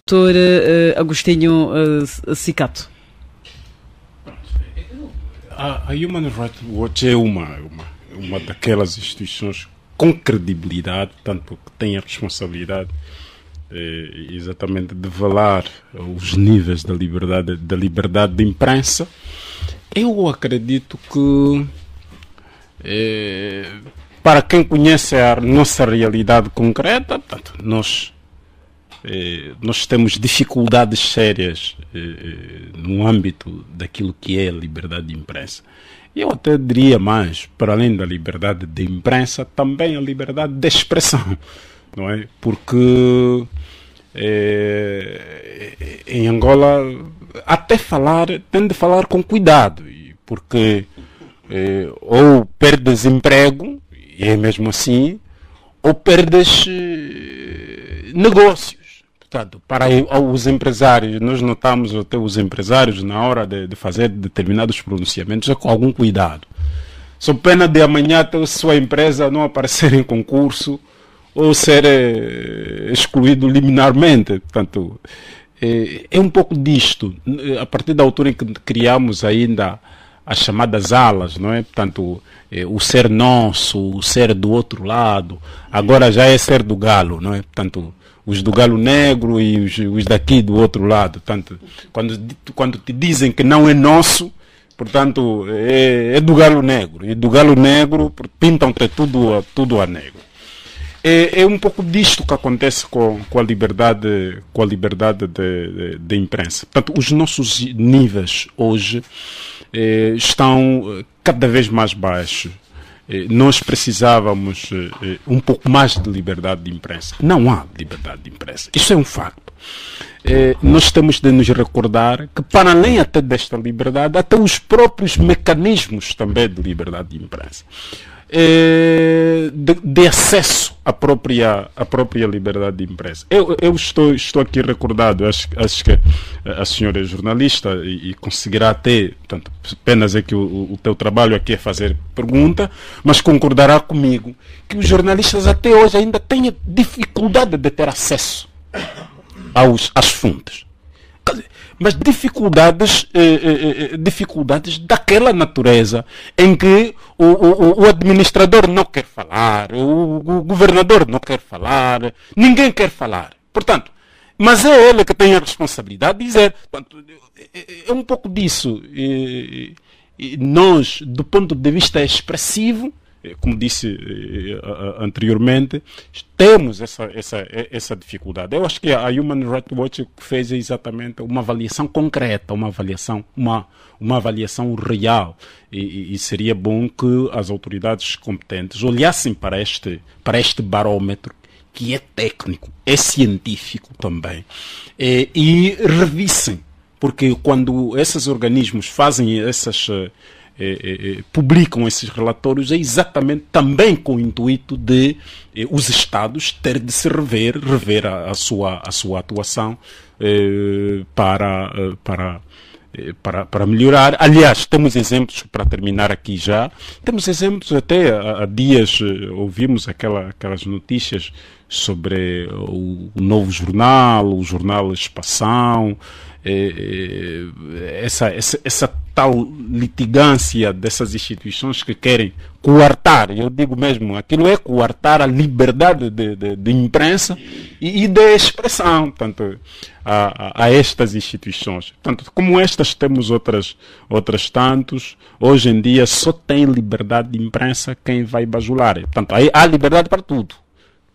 Dr. Agostinho Cicato. A Human Rights Watch é uma daquelas instituições com credibilidade, tanto que tem a responsabilidade exatamente de velar os níveis da liberdade de imprensa. Eu acredito que para quem conhece a nossa realidade concreta, portanto, nós temos dificuldades sérias no âmbito daquilo que é a liberdade de imprensa. Eu até diria mais, para além da liberdade de imprensa, também a liberdade de expressão, não é? Porque em Angola até tem de falar com cuidado, porque ou perdes emprego, e é mesmo assim, ou perdes negócios. Portanto, para os empresários, nós notamos até os empresários na hora de fazer determinados pronunciamentos com algum cuidado. Só pena de amanhã ter a sua empresa não aparecer em concurso ou ser excluído liminarmente. Portanto, é um pouco disto. A partir da altura em que criamos ainda as chamadas alas, não é? Portanto, o ser nosso, o ser do outro lado, agora já é ser do galo, não é? Portanto, os do galo negro e os daqui do outro lado. Portanto, quando te dizem que não é nosso, portanto, é do galo negro. E do galo negro pintam-te tudo a negro. É um pouco disto que acontece com a liberdade de imprensa. Portanto, os nossos níveis hoje estão cada vez mais baixos. Nós precisávamos um pouco mais de liberdade de imprensa. Não há liberdade de imprensa. Isso é um facto. Nós temos de nos recordar que, para além até desta liberdade, até os próprios mecanismos também de liberdade de imprensa, de acesso à própria liberdade de imprensa. Eu estou aqui recordado, acho que a senhora é jornalista e conseguirá ter, portanto, apenas é que o teu trabalho aqui é fazer pergunta, mas concordará comigo que os jornalistas até hoje ainda têm dificuldade de ter acesso às fontes. Mas dificuldades daquela natureza em que o administrador não quer falar, o governador não quer falar, ninguém quer falar. Portanto, mas é ele que tem a responsabilidade de dizer. Portanto, é um pouco disso. E nós, do ponto de vista expressivo, como disse anteriormente, temos essa dificuldade. Eu acho que a Human Rights Watch fez exatamente uma avaliação concreta, uma avaliação real. E seria bom que as autoridades competentes olhassem para este barómetro, que é técnico, é científico também, e revissem. Porque quando esses organismos fazem publicam esses relatórios, é exatamente também com o intuito de os Estados ter de se rever a sua atuação para melhorar. Aliás, temos exemplos, para terminar aqui já, temos exemplos até há dias, ouvimos aquelas notícias sobre o novo jornal, o jornal Expansão, essa tal litigância dessas instituições que querem coartar, eu digo mesmo, aquilo é coartar a liberdade de imprensa e de expressão, portanto, a estas instituições. Portanto, como estas, temos outras tantos. Hoje em dia só tem liberdade de imprensa quem vai bajular. Portanto, aí há liberdade para tudo.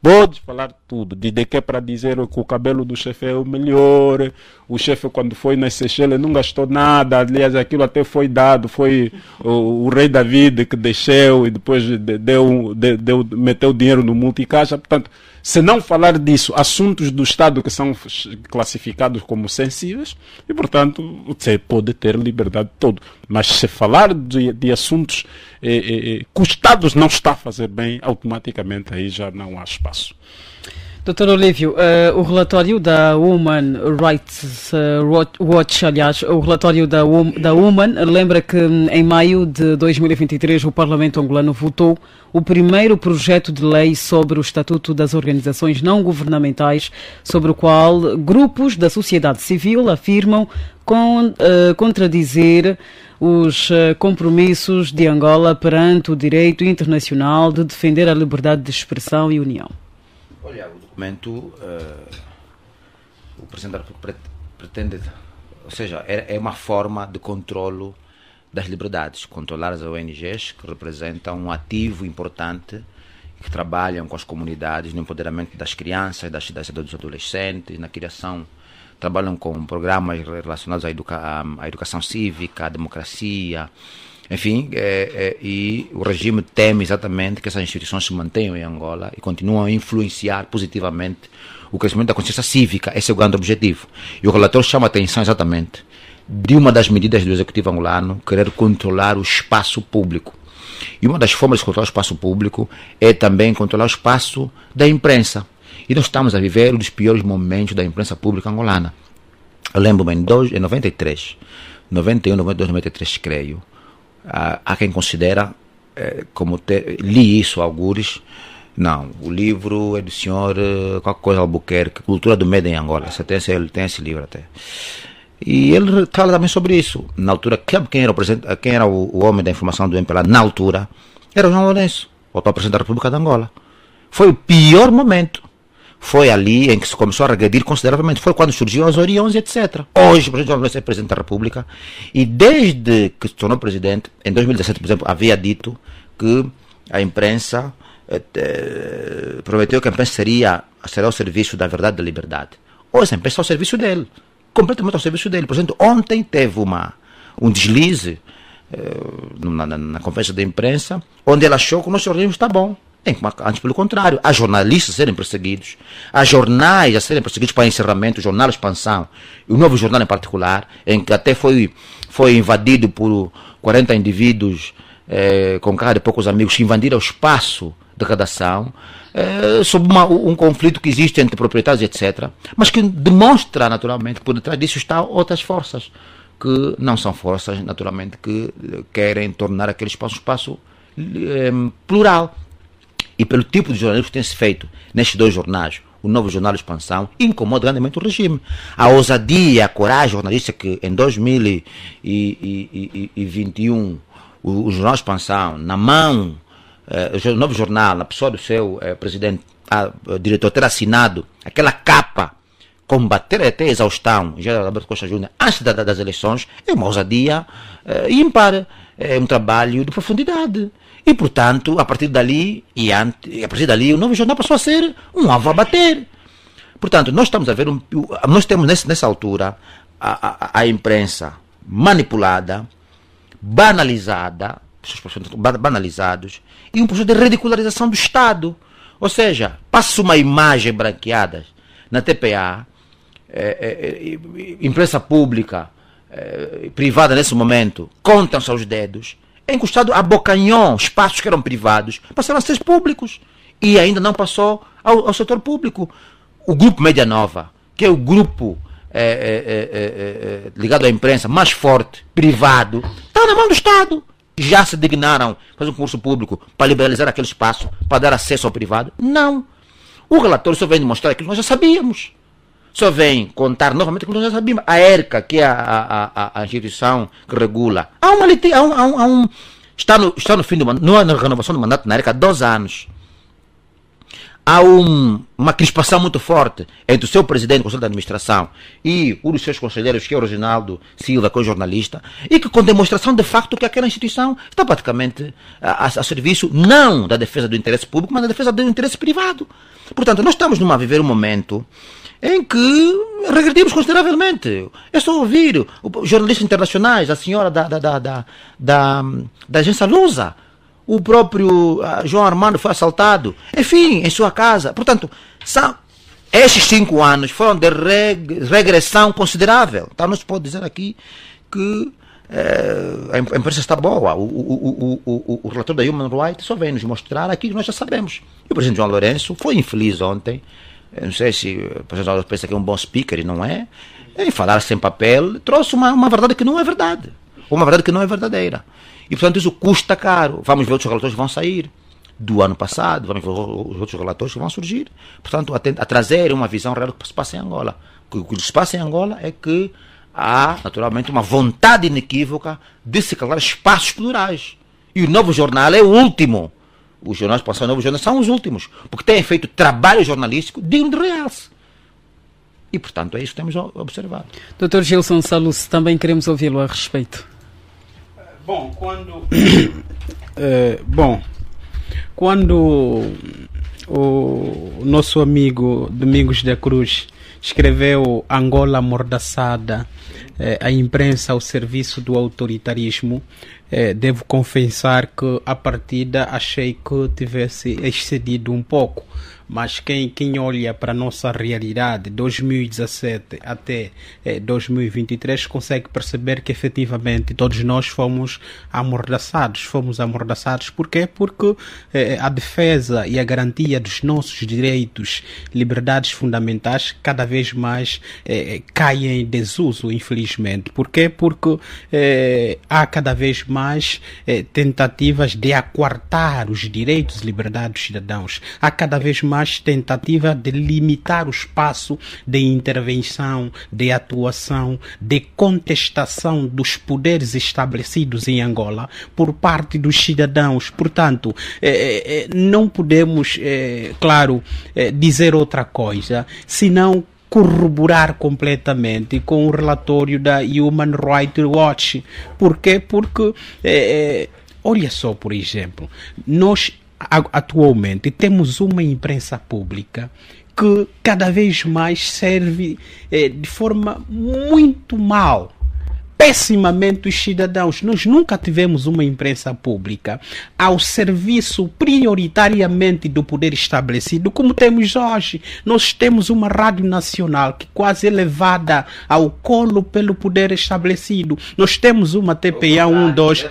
Pode falar tudo, de que é para dizer que o cabelo do chefe é o melhor, o chefe quando foi nas Seychelles não gastou nada, aliás aquilo até foi dado, foi o rei David que deixou e depois meteu dinheiro no multicaixa. Portanto, se não falar disso, assuntos do Estado que são classificados como sensíveis, e portanto você pode ter liberdade de todo. Mas se falar de assuntos que os Estados não está a fazer bem, automaticamente aí já não há espaço. Dr. Olívio, o relatório da Human Rights Watch, aliás, o relatório da Human, lembra que em maio de 2023 o Parlamento angolano votou o primeiro projeto de lei sobre o Estatuto das Organizações Não Governamentais, sobre o qual grupos da sociedade civil afirmam contradizer os compromissos de Angola perante o direito internacional de defender a liberdade de expressão e união. Olha, o documento, o Presidente da República pretende, ou seja, é uma forma de controlo das liberdades, controlar as ONGs que representam um ativo importante, que trabalham com as comunidades no empoderamento das crianças, dos adolescentes, na criação, trabalham com programas relacionados à educação cívica, à democracia, enfim, e o regime teme exatamente que essas instituições se mantenham em Angola e continuam a influenciar positivamente o crescimento da consciência cívica. Esse é o grande objetivo. E o relatório chama a atenção exatamente de uma das medidas do Executivo angolano, querer controlar o espaço público. E uma das formas de controlar o espaço público é também controlar o espaço da imprensa. E nós estamos a viver um dos piores momentos da imprensa pública angolana. Eu lembro-me em 93, 91, 92, 93, creio, há quem considera, li isso a algures, não, o livro é do senhor qualquer coisa Albuquerque, Cultura do Medo em Angola, você tem esse livro até. E ele fala também sobre isso. Na altura, quem era o homem da informação do MPLA na altura, era o João Lourenço, o atual presidente da República de Angola. Foi o pior momento. Foi ali em que se começou a regredir consideravelmente. Foi quando surgiu as Oriões, etc. Hoje o presidente João Lourenço é presidente da República e desde que se tornou presidente, em 2017, por exemplo, havia dito que a imprensa prometeu que a imprensa será ao serviço da verdade e da liberdade. Hoje a imprensa está ao serviço dele, completamente ao serviço dele. Por exemplo, ontem teve um deslize na conferência da imprensa, onde ele achou que o nosso jornalismo está bom. Antes, pelo contrário, há jornalistas a serem perseguidos, há jornais a serem perseguidos para encerramento, o Jornal Expansão, e o Novo Jornal em particular, em que até foi invadido por 40 indivíduos com cara de poucos amigos que invadiram o espaço de redação, sobre um conflito que existe entre proprietários, etc., mas que demonstra naturalmente que por detrás disso estão outras forças, que não são forças naturalmente que querem tornar aquele espaço um espaço plural. E pelo tipo de jornalismo que tem-se feito nestes dois jornais, o Novo Jornal de Expansão, incomoda grandemente o regime. A ousadia, a coragem jornalística que em 2021 o Jornal de Expansão, na mão, o Novo Jornal, na pessoa do seu presidente, diretor, ter assinado aquela capa, combater até a exaustão, já Alberto Costa Júnior, antes das eleições, é uma ousadia ímpar, é um trabalho de profundidade. E, portanto, a partir dali, o Novo Jornal passou a ser um alvo a bater. Portanto, nós estamos a ver nós temos nessa altura a imprensa manipulada, banalizados, e um processo de ridicularização do Estado. Ou seja, passa uma imagem branqueada na TPA, imprensa pública, privada nesse momento, contam-se aos dedos, encostado a bocanhão, espaços que eram privados, passaram a ser públicos. E ainda não passou ao setor público. O Grupo Média Nova, que é o grupo ligado à imprensa mais forte, privado, está na mão do Estado. Já se dignaram fazer um concurso público para liberalizar aquele espaço, para dar acesso ao privado? Não. O relatório só vem demonstrar aquilo que nós já sabíamos. Só vem contar novamente aquilo que nós já sabíamos. A ERCA, que é a instituição que regula, está no fim do mandato, não há renovação do mandato na ERCA há 2 anos. Há uma crispação muito forte entre o seu presidente do Conselho de Administração e um dos seus conselheiros, que é o Reginaldo Silva, que é o jornalista, e que com demonstração de facto que aquela instituição está praticamente a serviço não da defesa do interesse público, mas da defesa do interesse privado. Portanto, nós estamos a viver um momento em que regredimos consideravelmente. É só ouvir jornalistas internacionais, a senhora da agência Lusa, o próprio João Armando foi assaltado, enfim, em sua casa. Portanto, esses 5 anos foram de regressão considerável. Então, não se pode dizer aqui que a imprensa está boa. O relator da Human Rights só vem nos mostrar aquilo que nós já sabemos. E o presidente João Lourenço foi infeliz ontem Eu não sei se o professor pensa que é um bom speaker e não é. E falar sem papel trouxe uma verdade que não é verdade. Uma verdade que não é verdadeira. E, portanto, isso custa caro. Vamos ver outros relatores que vão sair do ano passado, vamos ver os outros relatores que vão surgir. Portanto, a trazer uma visão real do que se passa em Angola. O que se passa em Angola é que há, naturalmente, uma vontade inequívoca de se criar espaços plurais. E o Novo Jornal é o último. Os jornais passados, Novo Jornal, são os últimos. Porque têm feito trabalho jornalístico digno de realce. E, portanto, é isso que temos a observar. Dr. Gilson Salus, também queremos ouvi-lo a respeito. Bom, quando o nosso amigo Domingos da Cruz escreveu Angola amordaçada, a imprensa ao serviço do autoritarismo, devo confessar que à partida achei que tivesse excedido um pouco. Mas quem olha para a nossa realidade, 2017 até 2023, consegue perceber que efetivamente todos nós fomos amordaçados. Fomos amordaçados por quê? Porque a defesa e a garantia dos nossos direitos, liberdades fundamentais, cada vez mais caem em desuso, infelizmente. Por quê? Porque há cada vez mais tentativas de aquartar os direitos e liberdades dos cidadãos. Há cada vez mais tentativa de limitar o espaço de intervenção, de atuação, de contestação dos poderes estabelecidos em Angola por parte dos cidadãos. Portanto, não podemos, dizer outra coisa, senão corroborar completamente com o relatório da Human Rights Watch. Por quê? Porque, olha só, por exemplo, nós atualmente temos uma imprensa pública que cada vez mais serve de forma muito mal, pessimamente os cidadãos. Nós nunca tivemos uma imprensa pública ao serviço prioritariamente do poder estabelecido como temos hoje. Nós temos uma rádio nacional que quase é levada ao colo pelo poder estabelecido. Nós temos uma TPA 12...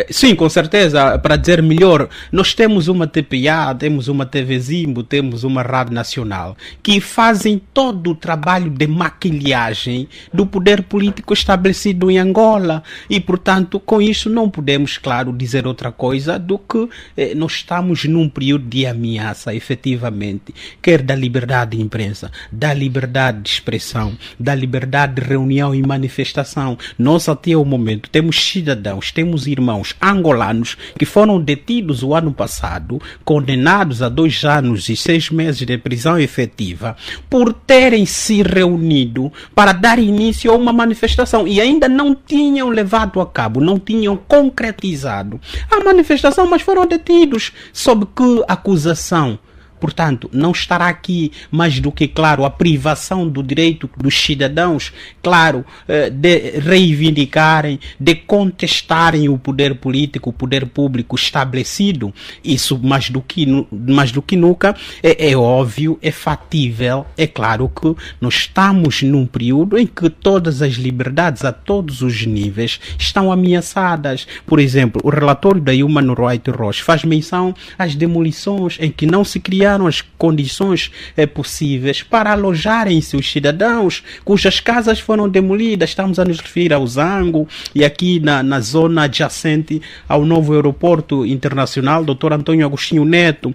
Sim, com certeza, para dizer melhor, nós temos uma TPA, temos uma TV Zimbo, temos uma Rádio Nacional, que fazem todo o trabalho de maquilhagem do poder político estabelecido em Angola. E, portanto, com isso não podemos, claro, dizer outra coisa do que nós estamos num período de ameaça, efetivamente, quer da liberdade de imprensa, da liberdade de expressão, da liberdade de reunião e manifestação. Nós, até o momento, temos cidadãos, temos irmãos angolanos que foram detidos o ano passado, condenados a 2 anos e 6 meses de prisão efetiva, por terem se reunido para dar início a uma manifestação e ainda não tinham levado a cabo, não tinham concretizado a manifestação, mas foram detidos. Sob que acusação? Portanto, não estará aqui mais do que, claro, a privação do direito dos cidadãos, claro, de reivindicarem, de contestarem o poder político, o poder público estabelecido. Isso, mais do que nunca, é óbvio, é fatível. É claro que nós estamos num período em que todas as liberdades, a todos os níveis, estão ameaçadas. Por exemplo, o relatório da Human Rights Watch faz menção às demolições em que não se criaram as condições possíveis para alojarem-se os cidadãos cujas casas foram demolidas. Estamos a nos referir ao Zango e aqui na zona adjacente ao novo aeroporto internacional, Dr. Antônio Agostinho Neto.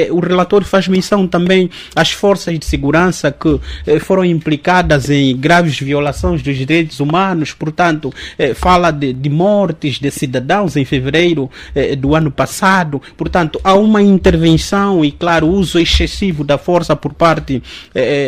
O relatório faz menção também às forças de segurança que foram implicadas em graves violações dos direitos humanos. Portanto, fala de mortes de cidadãos em fevereiro do ano passado. Portanto, há uma intervenção e, claro, uso excessivo da força por parte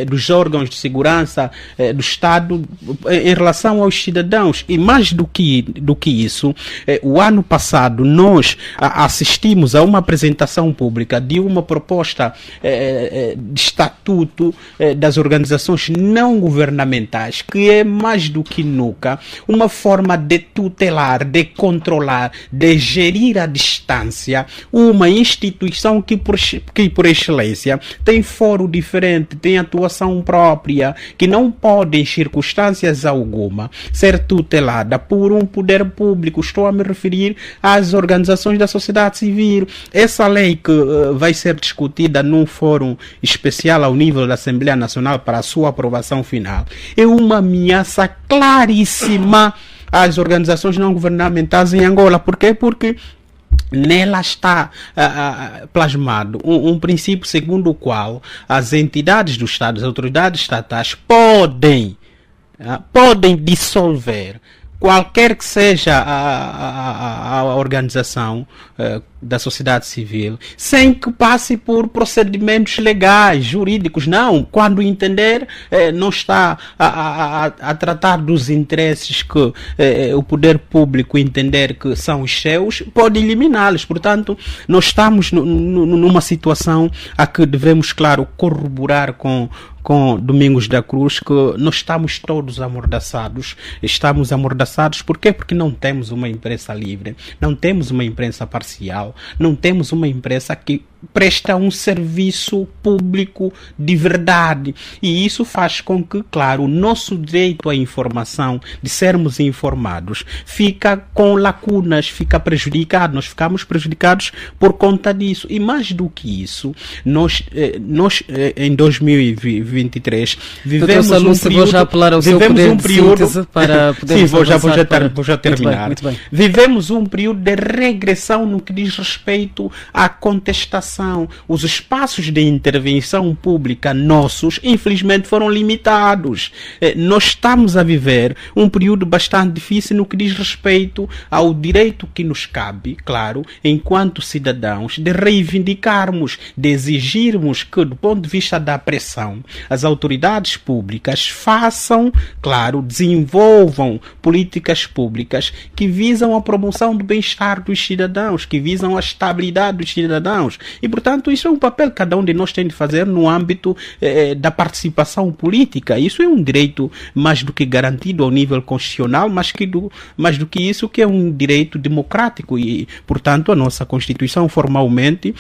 dos órgãos de segurança do Estado em relação aos cidadãos. E mais do que isso, o ano passado nós assistimos a uma apresentação pública de uma proposta de estatuto das organizações não governamentais, que é mais do que nunca uma forma de tutelar, de controlar, de gerir à distância uma instituição que por excelência têm foro diferente, têm atuação própria, que não pode, em circunstâncias alguma, ser tutelada por um poder público. Estou a me referir às organizações da sociedade civil. Essa lei que vai ser discutida num fórum especial ao nível da Assembleia Nacional para a sua aprovação final é uma ameaça claríssima às organizações não governamentais em Angola. Por quê? Porque nela está plasmado um princípio segundo o qual as entidades do Estado, as autoridades estatais podem dissolver qualquer que seja a organização da sociedade civil, sem que passe por procedimentos legais, jurídicos. Não, quando entender, não está a tratar dos interesses que o poder público entender que são os seus, pode eliminá-los. Portanto, nós estamos numa situação a que devemos, claro, corroborar com Domingos da Cruz, que nós estamos todos amordaçados. Estamos amordaçados por quê? Porque não temos uma imprensa livre, não temos uma imprensa parcial, não temos uma imprensa que presta um serviço público de verdade. E isso faz com que, claro, o nosso direito à informação, de sermos informados, fica com lacunas, fica prejudicado. Nós ficamos prejudicados por conta disso. E mais do que isso, nós em 2023 vivemos um período... Vou já apelar ao seu poder de síntese para podermos vou já terminar. Muito bem. Vivemos um período de regressão no que diz respeito à contestação. Os espaços de intervenção pública nossos, infelizmente, foram limitados. Nós estamos a viver um período bastante difícil no que diz respeito ao direito que nos cabe, claro, enquanto cidadãos, de reivindicarmos, de exigirmos que, do ponto de vista da pressão, as autoridades públicas façam, claro, desenvolvam políticas públicas que visam a promoção do bem-estar dos cidadãos, que visam a estabilidade dos cidadãos. E, portanto, isso é um papel que cada um de nós tem de fazer no âmbito da participação política. Isso é um direito mais do que garantido ao nível constitucional, mais do que isso, que é um direito democrático. E, portanto, a nossa Constituição formalmente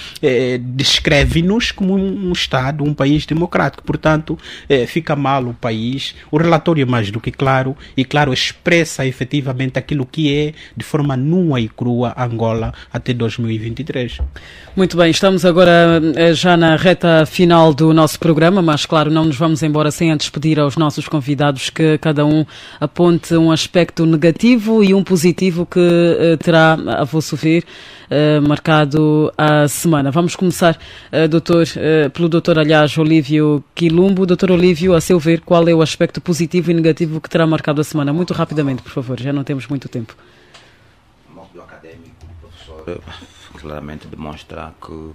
descreve-nos como um Estado, um país democrático. Portanto, fica mal o país. O relatório é mais do que claro, e, claro, expressa efetivamente aquilo que é, de forma nua e crua, Angola até 2023. Muito bem, estamos agora já na reta final do nosso programa, mas claro, não nos vamos embora sem antes pedir aos nossos convidados que cada um aponte um aspecto negativo e um positivo que terá, a vosso ver, marcado a semana. Vamos começar, pelo doutor, aliás, Olívio Quilumbo. Doutor Olívio, a seu ver, qual é o aspecto positivo e negativo que terá marcado a semana? Muito rapidamente, por favor, já não temos muito tempo. O modo académico, professor, claramente demonstra que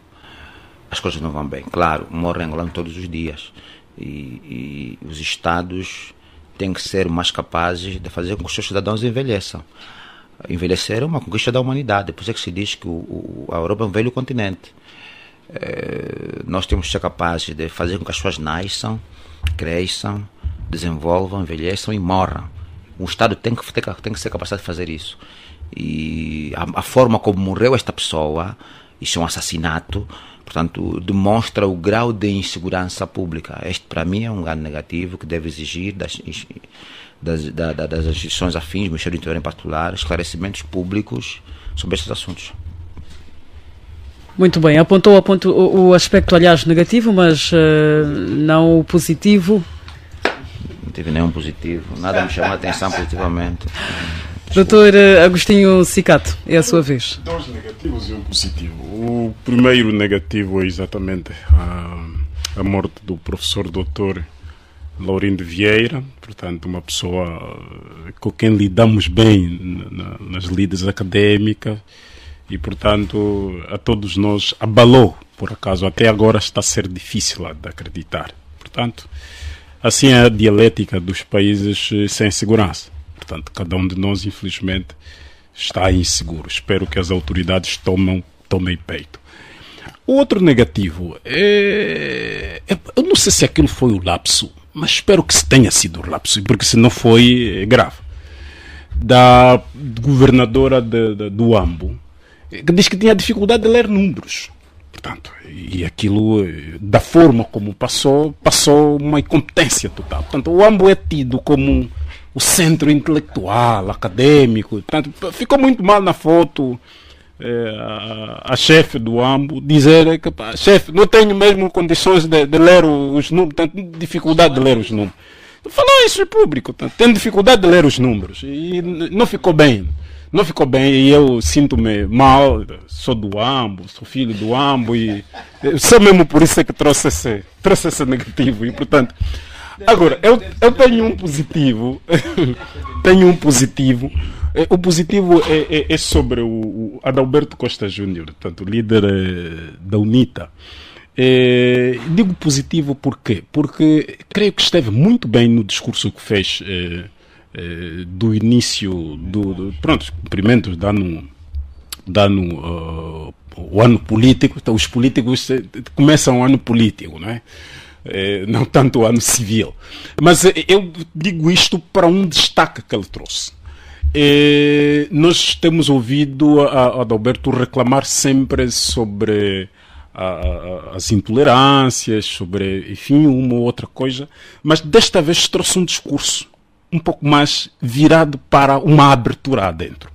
as coisas não vão bem. Claro, morrem angolano todos os dias e os Estados têm que ser mais capazes de fazer com que os seus cidadãos envelheçam. Envelhecer é uma conquista da humanidade, por isso é que se diz que a Europa é um velho continente. Nós temos que ser capazes de fazer com que as pessoas nasçam, cresçam, desenvolvam, envelheçam e morram. O Estado tem que ser capaz de fazer isso. E a forma como morreu esta pessoa, isso é um assassinato, portanto, demonstra o grau de insegurança pública. Este, para mim, é um grande negativo que deve exigir das instituições afins, do Ministério do Interior em particular, esclarecimentos públicos sobre estes assuntos. Muito bem, apontou o aspecto, aliás, negativo, mas não o positivo. Não tive nenhum positivo, nada me chamou a atenção positivamente. Doutor Agostinho Cicato, é a sua vez. Dois negativos e um positivo. O primeiro negativo é exatamente a morte do professor doutor Laurindo Vieira, portanto, uma pessoa com quem lidamos bem nas lides académicas e, portanto, a todos nós abalou, por acaso, até agora está a ser difícil de acreditar. Portanto, assim é a dialética dos países sem segurança. Portanto, cada um de nós, infelizmente, está inseguro. Espero que as autoridades tomem peito. O outro negativo eu não sei se aquilo foi o lapso, mas espero que tenha sido o lapso, porque se não foi, é grave. Da governadora do Ambo, que diz que tinha dificuldade de ler números. Portanto, e aquilo, da forma como passou uma incompetência total. Portanto, o AMBO é tido como o centro intelectual, acadêmico. Portanto, ficou muito mal na foto a chefe do AMBO dizer que, chefe, não tenho mesmo condições de ler os números, tenho dificuldade de ler os números. Falou isso em público, tenho dificuldade de ler os números. E não ficou bem. Não ficou bem e eu sinto-me mal, sou do AMBO, sou filho do AMBO e só mesmo por isso é que trouxe esse negativo. E portanto, agora, eu tenho um positivo, o positivo é sobre o Adalberto Costa Júnior, portanto, líder da UNITA. Digo positivo por quê? Porque creio que esteve muito bem no discurso que fez do início pronto, cumprimentos o ano político. Então, os políticos começam o ano político, não é? Não tanto o ano civil. Mas eu digo isto para um destaque que ele trouxe. Nós temos ouvido a Adalberto reclamar sempre sobre as intolerâncias, sobre, enfim, uma ou outra coisa, mas desta vez trouxe um discurso um pouco mais virado para uma abertura adentro.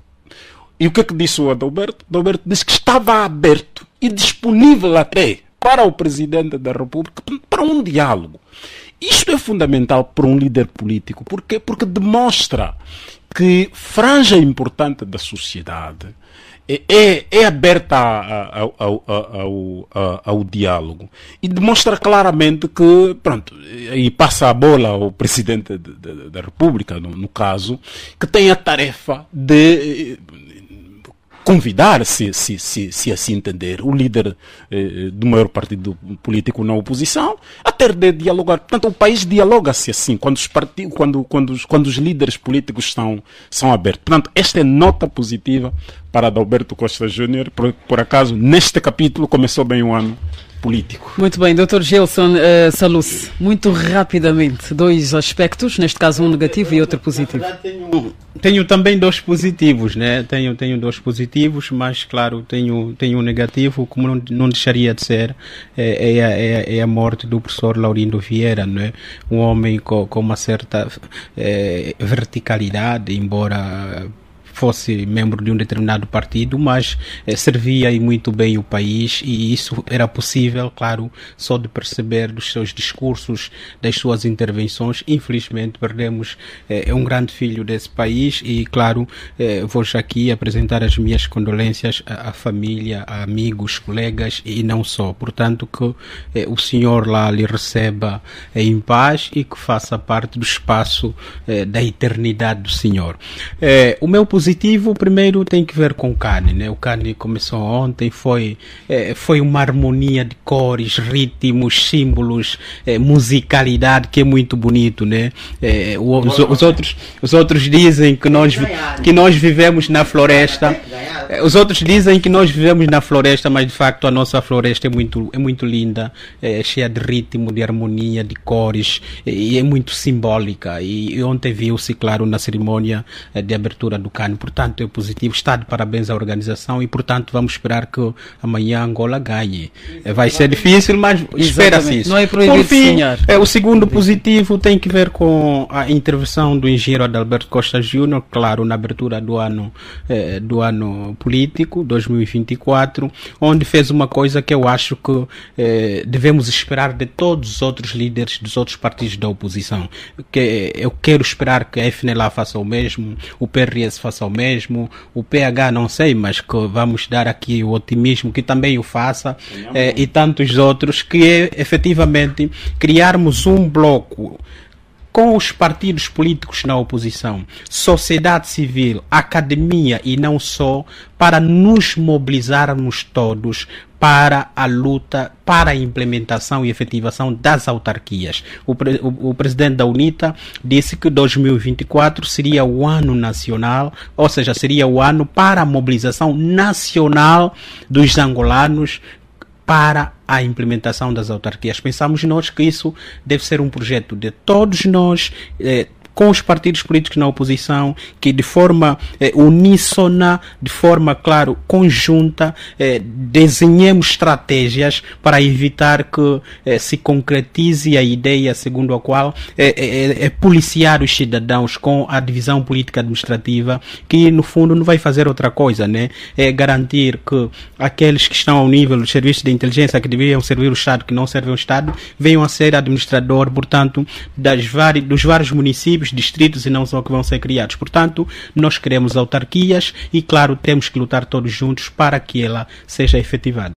E o que é que disse o Adalberto? Adalberto disse que estava aberto e disponível até para o Presidente da República para um diálogo. Isto é fundamental para um líder político. Por quê? Porque demonstra que franja importante da sociedade é aberta ao diálogo e demonstra claramente que, pronto, e passa a bola ao Presidente da República, no caso, que tem a tarefa de convidar, se assim entender, o líder do maior partido político na oposição a ter de dialogar. Portanto, o país dialoga-se assim, quando os líderes políticos são abertos. Portanto, esta é nota positiva para Adalberto Costa Júnior. Por acaso, neste capítulo começou bem o ano político. Muito bem, Dr. Gelson Saluce, muito rapidamente, dois aspectos, neste caso um negativo e outro positivo. Tenho também dois positivos, né? Tenho dois positivos, mas claro, tenho um negativo, como não deixaria de ser, é a morte do professor Laurindo Vieira, né? Um homem com uma certa verticalidade, embora fosse membro de um determinado partido, mas servia aí muito bem o país, e isso era possível, claro, só de perceber dos seus discursos, das suas intervenções. Infelizmente perdemos um grande filho desse país e, claro, vou já aqui apresentar as minhas condolências à família, a amigos, colegas e não só. Portanto, que o Senhor lá lhe receba em paz e que faça parte do espaço da eternidade do Senhor. O meu positivo primeiro tem que ver com o CAN, né? O CAN começou ontem, foi uma harmonia de cores, ritmos, símbolos, musicalidade que é muito bonito, né? Os outros dizem que nós vivemos na floresta. Os outros dizem que nós vivemos na floresta, mas de facto a nossa floresta é muito linda, cheia de ritmo, de harmonia, de cores, e é muito simbólica. E ontem viu-se, claro, na cerimônia de abertura do CAN. Portanto, é positivo. Está de parabéns à organização e, portanto, vamos esperar que amanhã Angola ganhe. Vai ser difícil, mas espera-se isso. Não é proibido sonhar. O segundo positivo tem que ver com a intervenção do engenheiro Adalberto Costa Júnior, claro, na abertura do ano político 2024, onde fez uma coisa que eu acho que devemos esperar de todos os outros líderes dos outros partidos da oposição. Que eu quero esperar que a FNLA faça o mesmo, o PRS faça o mesmo, o PH não sei, mas que vamos dar aqui o otimismo que também o faça, e tantos outros, que é efetivamente criarmos um bloco com os partidos políticos na oposição, sociedade civil, academia e não só, para nos mobilizarmos todos para a luta, para a implementação e efetivação das autarquias. O presidente da UNITA disse que 2024 seria o ano nacional, ou seja, seria o ano para a mobilização nacional dos angolanos para a implementação das autarquias. Pensamos nós que isso deve ser um projeto de todos nós, com os partidos políticos na oposição, que de forma uníssona, de forma, claro, conjunta, desenhemos estratégias para evitar que se concretize a ideia segundo a qual policiar os cidadãos com a divisão política administrativa, que no fundo não vai fazer outra coisa, né? É garantir que aqueles que estão ao nível dos serviços de inteligência que deveriam servir o Estado, que não servem o Estado, venham a ser administrador, portanto, dos vários municípios, distritos e não só que vão ser criados. Portanto, nós queremos autarquias e, claro, temos que lutar todos juntos para que ela seja efetivada.